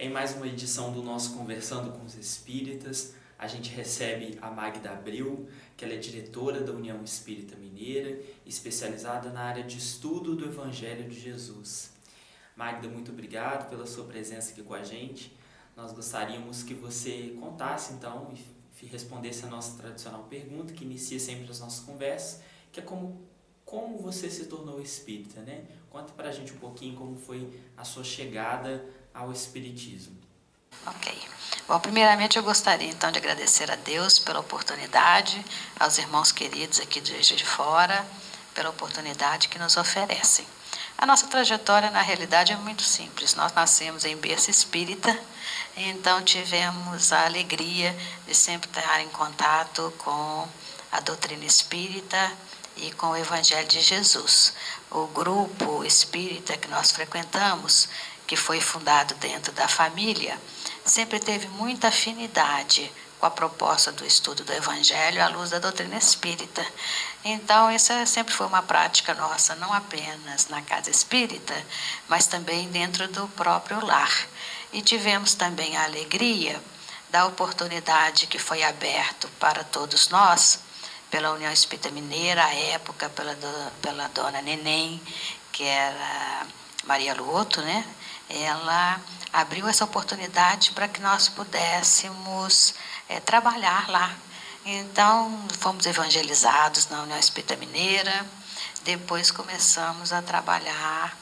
Em mais uma edição do nosso Conversando com os Espíritas, a gente recebe a Magda Abreu, que ela é diretora da União Espírita Mineira, especializada na área de estudo do Evangelho de Jesus. Magda, muito obrigado pela sua presença aqui com a gente. Nós gostaríamos que você contasse, então, e respondesse a nossa tradicional pergunta, que inicia sempre as nossas conversas, que é como você se tornou espírita, né? Conta pra gente um pouquinho como foi a sua chegada ao espiritismo. Ok. Bom, primeiramente eu gostaria então de agradecer a Deus pela oportunidade, aos irmãos queridos aqui de Juiz de Fora, pela oportunidade que nos oferecem. A nossa trajetória, na realidade, é muito simples. Nós nascemos em berço espírita, então tivemos a alegria de sempre estar em contato com a doutrina espírita e com o Evangelho de Jesus. O grupo espírita que nós frequentamos, que foi fundado dentro da família, sempre teve muita afinidade com a proposta do estudo do Evangelho à luz da doutrina espírita. Então, essa sempre foi uma prática nossa, não apenas na casa espírita, mas também dentro do próprio lar. E tivemos também a alegria da oportunidade que foi aberta para todos nós, pela União Espírita Mineira, à época pela dona Neném, que era Maria Luoto, né? Ela abriu essa oportunidade para que nós pudéssemos trabalhar lá. Então, fomos evangelizados na União Espírita Mineira, depois começamos a trabalhar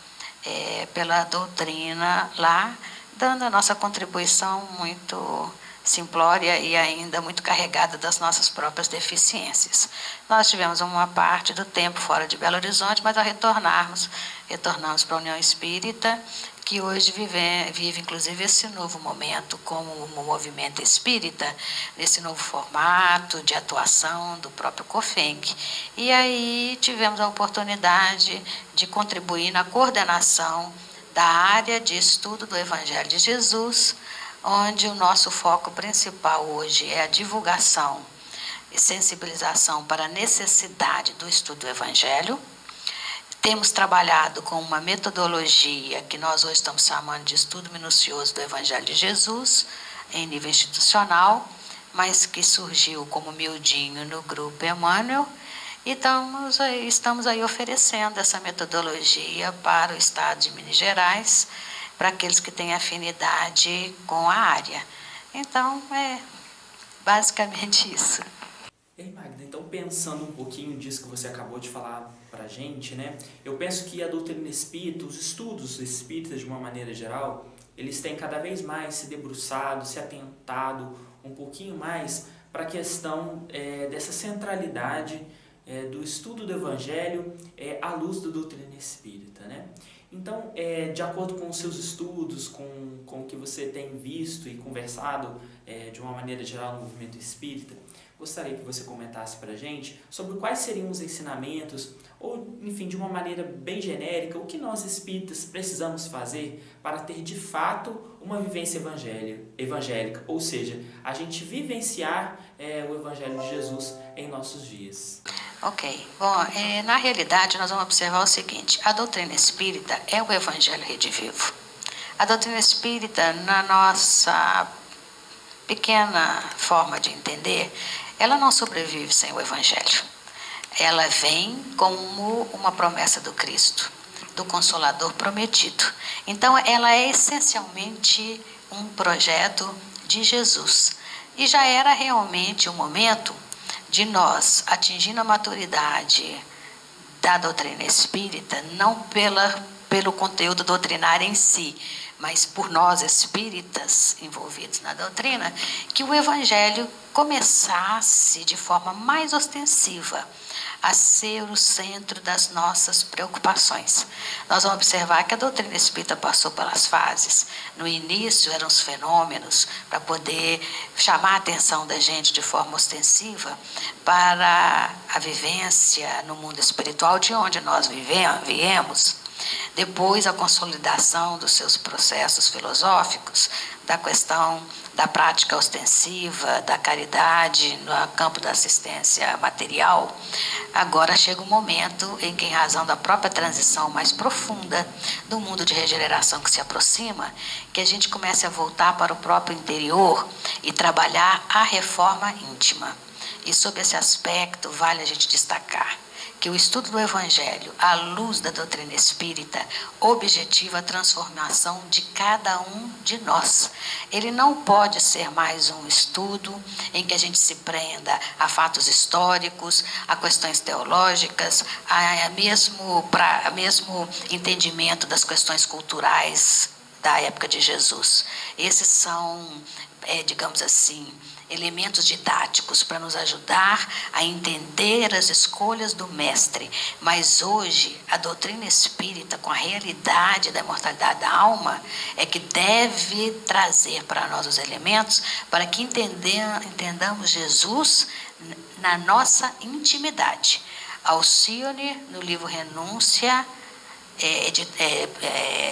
pela doutrina lá, dando a nossa contribuição muito simplória e ainda muito carregada das nossas próprias deficiências. Nós tivemos uma parte do tempo fora de Belo Horizonte, mas ao retornamos para a União Espírita, que hoje vive inclusive esse novo momento como um movimento espírita, nesse novo formato de atuação do próprio COFENC. E aí tivemos a oportunidade de contribuir na coordenação da área de estudo do Evangelho de Jesus, onde o nosso foco principal hoje é a divulgação e sensibilização para a necessidade do estudo do Evangelho. Temos trabalhado com uma metodologia que nós hoje estamos chamando de estudo minucioso do Evangelho de Jesus, em nível institucional, mas que surgiu como miudinho no Grupo Emmanuel, e estamos aí oferecendo essa metodologia para o Estado de Minas Gerais, para aqueles que têm afinidade com a área. Então, é basicamente isso. Ei, Magda, então pensando um pouquinho disso que você acabou de falar pra gente, né? Eu penso que a doutrina espírita, os estudos espíritas de uma maneira geral, eles têm cada vez mais se debruçado, se atentado um pouquinho mais para a questão dessa centralidade do estudo do Evangelho à luz da doutrina espírita, né? Então, de acordo com os seus estudos, com o que você tem visto e conversado de uma maneira geral no movimento espírita, gostaria que você comentasse para a gente sobre quais seriam os ensinamentos, ou, enfim, de uma maneira bem genérica, o que nós espíritas precisamos fazer para ter, de fato, uma vivência evangélica, ou seja, a gente vivenciar o Evangelho de Jesus em nossos dias. Ok. Bom, na realidade, nós vamos observar o seguinte: a doutrina espírita é o Evangelho redivivo. A doutrina espírita, na nossa pequena forma de entender, ela não sobrevive sem o Evangelho. Ela vem como uma promessa do Cristo, do Consolador prometido. Então, ela é essencialmente um projeto de Jesus. E já era realmente o momento de nós, atingindo a maturidade da doutrina espírita, não pelo conteúdo doutrinário em si, mas por nós espíritas envolvidos na doutrina, que o Evangelho começasse de forma mais ostensiva a ser o centro das nossas preocupações. Nós vamos observar que a doutrina espírita passou pelas fases. No início eram os fenômenos para poder chamar a atenção da gente de forma ostensiva para a vivência no mundo espiritual de onde nós viemos. Depois, a consolidação dos seus processos filosóficos, da questão da prática ostensiva, da caridade, no campo da assistência material, agora chega um momento em que, em razão da própria transição mais profunda do mundo de regeneração que se aproxima, que a gente comece a voltar para o próprio interior e trabalhar a reforma íntima. E sob esse aspecto, vale a gente destacar que o estudo do Evangelho, à luz da doutrina espírita, objetiva a transformação de cada um de nós. Ele não pode ser mais um estudo em que a gente se prenda a fatos históricos, a questões teológicas, a mesmo entendimento das questões culturais da época de Jesus. Esses são, digamos assim, elementos didáticos para nos ajudar a entender as escolhas do mestre. Mas hoje, a doutrina espírita, com a realidade da imortalidade da alma, é que deve trazer para nós os elementos para que entendamos Jesus na nossa intimidade. Alcione, no livro Renúncia,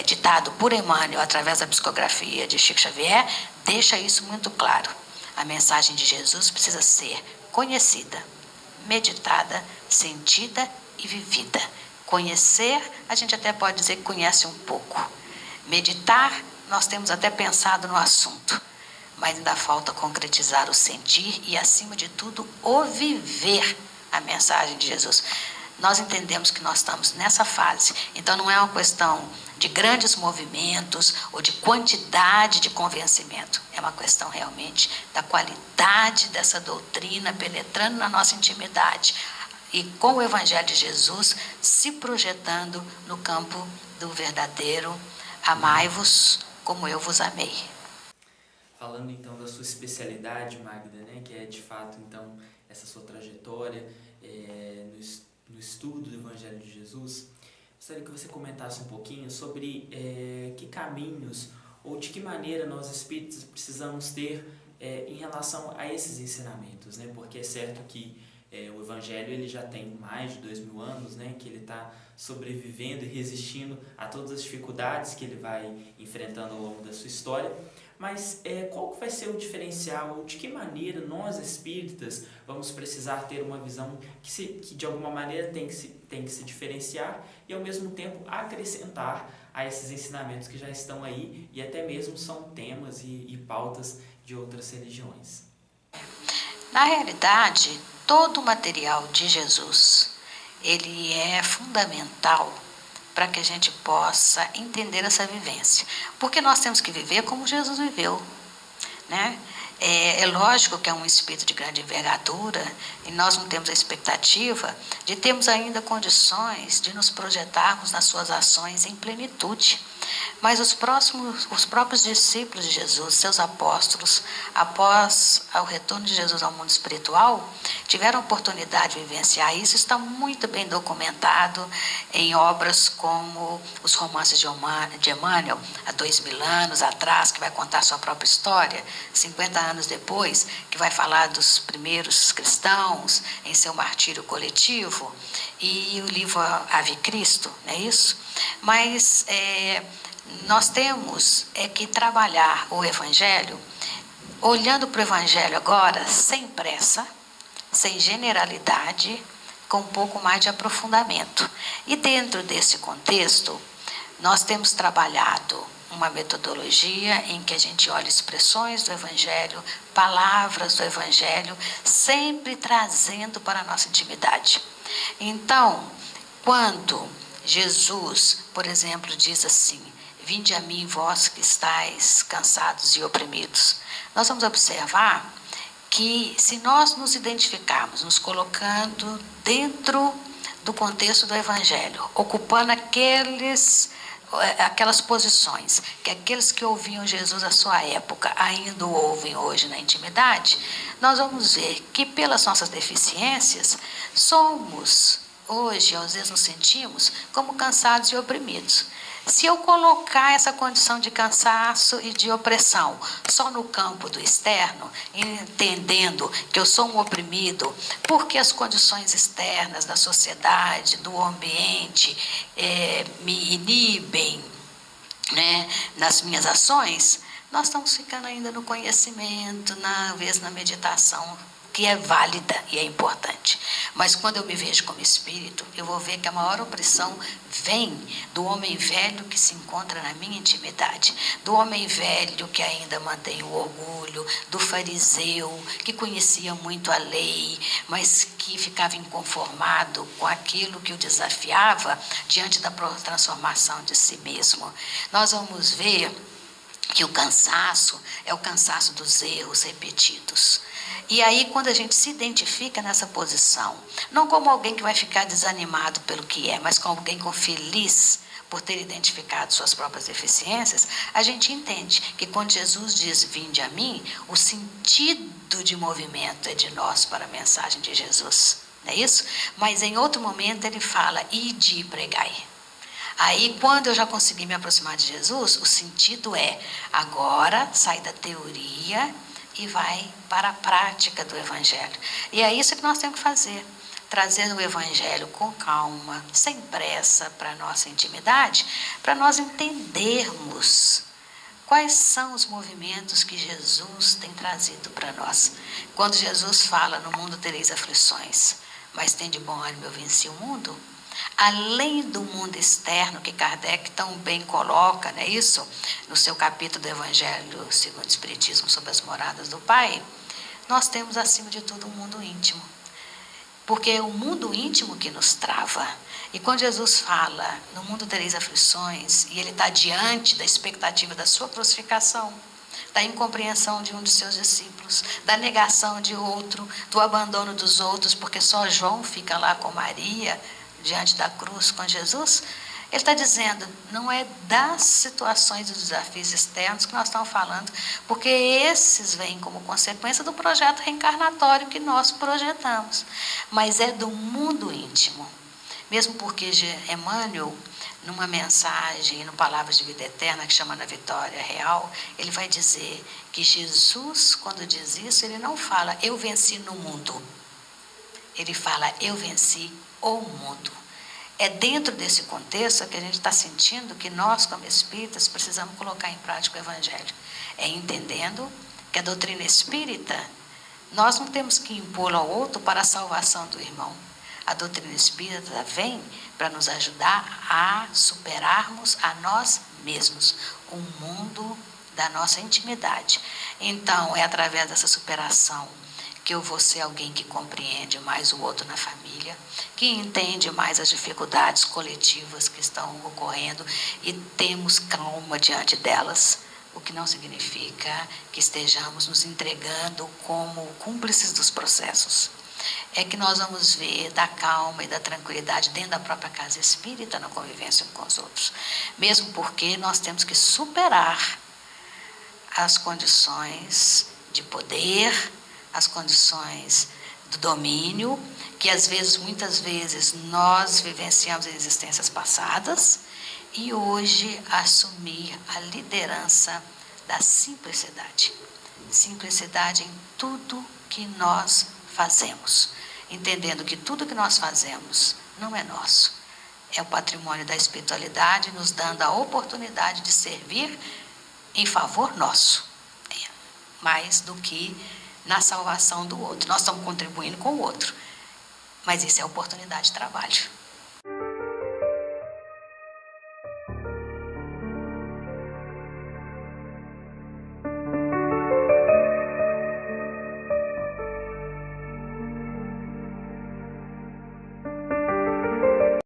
ditado por Emmanuel através da psicografia de Chico Xavier, deixa isso muito claro. A mensagem de Jesus precisa ser conhecida, meditada, sentida e vivida. Conhecer, a gente até pode dizer que conhece um pouco. Meditar, nós temos até pensado no assunto, mas ainda falta concretizar o sentir e, acima de tudo, o viver a mensagem de Jesus. Nós entendemos que nós estamos nessa fase, então não é uma questão de grandes movimentos ou de quantidade de convencimento, é uma questão realmente da qualidade dessa doutrina penetrando na nossa intimidade e com o Evangelho de Jesus se projetando no campo do verdadeiro amai-vos como eu vos amei. Falando então da sua especialidade, Magda, né, que é de fato então essa sua trajetória no estudo do Evangelho de Jesus, gostaria que você comentasse um pouquinho sobre que caminhos ou de que maneira nós espíritas precisamos ter em relação a esses ensinamentos, né? Porque é certo que o Evangelho ele já tem mais de 2000 anos, né? Que ele está sobrevivendo e resistindo a todas as dificuldades que ele vai enfrentando ao longo da sua história. Mas qual que vai ser o diferencial, ou de que maneira nós espíritas vamos precisar ter uma visão que de alguma maneira tem que se diferenciar e ao mesmo tempo acrescentar a esses ensinamentos que já estão aí e até mesmo são temas e pautas de outras religiões? Na realidade, todo o material de Jesus, ele é fundamental para que a gente possa entender essa vivência. Porque nós temos que viver como Jesus viveu, né? É lógico que é um espírito de grande envergadura e nós não temos a expectativa de termos ainda condições de nos projetarmos nas suas ações em plenitude. Mas os próprios discípulos de Jesus, seus apóstolos, após o retorno de Jesus ao mundo espiritual, tiveram a oportunidade de vivenciar isso. Está muito bem documentado em obras como os romances de Emmanuel, há 2000 anos atrás, que vai contar sua própria história, 50 anos depois, que vai falar dos primeiros cristãos em seu martírio coletivo, e o livro Ave Cristo, não é isso? Mas nós temos que trabalhar o Evangelho, olhando para o Evangelho agora, sem pressa, sem generalidade, com um pouco mais de aprofundamento. E dentro desse contexto, nós temos trabalhado uma metodologia em que a gente olha expressões do Evangelho, palavras do Evangelho, sempre trazendo para a nossa intimidade. Então, quando Jesus, por exemplo, diz assim: vinde a mim, vós que estáis cansados e oprimidos, nós vamos observar que, se nós nos identificarmos, nos colocando dentro do contexto do Evangelho, ocupando aquelas posições que aqueles que ouviam Jesus à sua época ainda o ouvem hoje na intimidade, nós vamos ver que, pelas nossas deficiências, somos hoje, às vezes nos sentimos como cansados e oprimidos. Se eu colocar essa condição de cansaço e de opressão só no campo do externo, entendendo que eu sou um oprimido, porque as condições externas da sociedade, do ambiente, me inibem, né, nas minhas ações, nós estamos ficando ainda no conhecimento, talvez na meditação, que é válida e é importante. Mas quando eu me vejo como espírito, eu vou ver que a maior opressão vem do homem velho que se encontra na minha intimidade, do homem velho que ainda mantém o orgulho, do fariseu que conhecia muito a lei, mas que ficava inconformado com aquilo que o desafiava diante da transformação de si mesmo. Nós vamos ver que o cansaço é o cansaço dos erros repetidos. E aí, quando a gente se identifica nessa posição, não como alguém que vai ficar desanimado pelo que é, mas como alguém feliz por ter identificado suas próprias deficiências, a gente entende que quando Jesus diz, vinde a mim, o sentido de movimento é de nós para a mensagem de Jesus, não é isso? Mas em outro momento ele fala, ide e pregai. Aí, quando eu já consegui me aproximar de Jesus, o sentido é, agora sai da teoria e vai para a prática do Evangelho. E é isso que nós temos que fazer, trazer o Evangelho com calma, sem pressa para a nossa intimidade, para nós entendermos quais são os movimentos que Jesus tem trazido para nós. Quando Jesus fala, no mundo tereis aflições, mas tende bom ânimo, eu venci o mundo. Além do mundo externo que Kardec tão bem coloca, não é isso? No seu capítulo do Evangelho segundo o Espiritismo sobre as moradas do Pai, nós temos acima de tudo um mundo íntimo. Porque é o mundo íntimo que nos trava. E quando Jesus fala, no mundo tereis aflições, e ele está diante da expectativa da sua crucificação, da incompreensão de um de seus discípulos, da negação de outro, do abandono dos outros, porque só João fica lá com Maria, diante da cruz com Jesus, ele está dizendo, não é das situações e dos desafios externos que nós estamos falando, porque esses vêm como consequência do projeto reencarnatório que nós projetamos, mas é do mundo íntimo. Mesmo porque Emmanuel, numa mensagem, no Palavras de Vida Eterna, que chama Na Vitória Real, ele vai dizer que Jesus, quando diz isso, ele não fala, eu venci no mundo. Ele fala, eu venci o mundo. É dentro desse contexto que a gente está sentindo que nós, como espíritas, precisamos colocar em prática o Evangelho. É entendendo que a doutrina espírita, nós não temos que impor ao outro para a salvação do irmão. A doutrina espírita vem para nos ajudar a superarmos a nós mesmos, o mundo da nossa intimidade. Então, é através dessa superação que eu vou ser alguém que compreende mais o outro na família, que entende mais as dificuldades coletivas que estão ocorrendo e temos calma diante delas, o que não significa que estejamos nos entregando como cúmplices dos processos. É que nós vamos ver da calma e da tranquilidade dentro da própria casa espírita na convivência com os outros, mesmo porque nós temos que superar as condições de poder, as condições do domínio, que às vezes, muitas vezes, nós vivenciamos em existências passadas, e hoje assumir a liderança da simplicidade. Simplicidade em tudo que nós fazemos, entendendo que tudo que nós fazemos não é nosso, é o patrimônio da espiritualidade, nos dando a oportunidade de servir em favor nosso, mais do que na salvação do outro. Nós estamos contribuindo com o outro, mas isso é oportunidade de trabalho.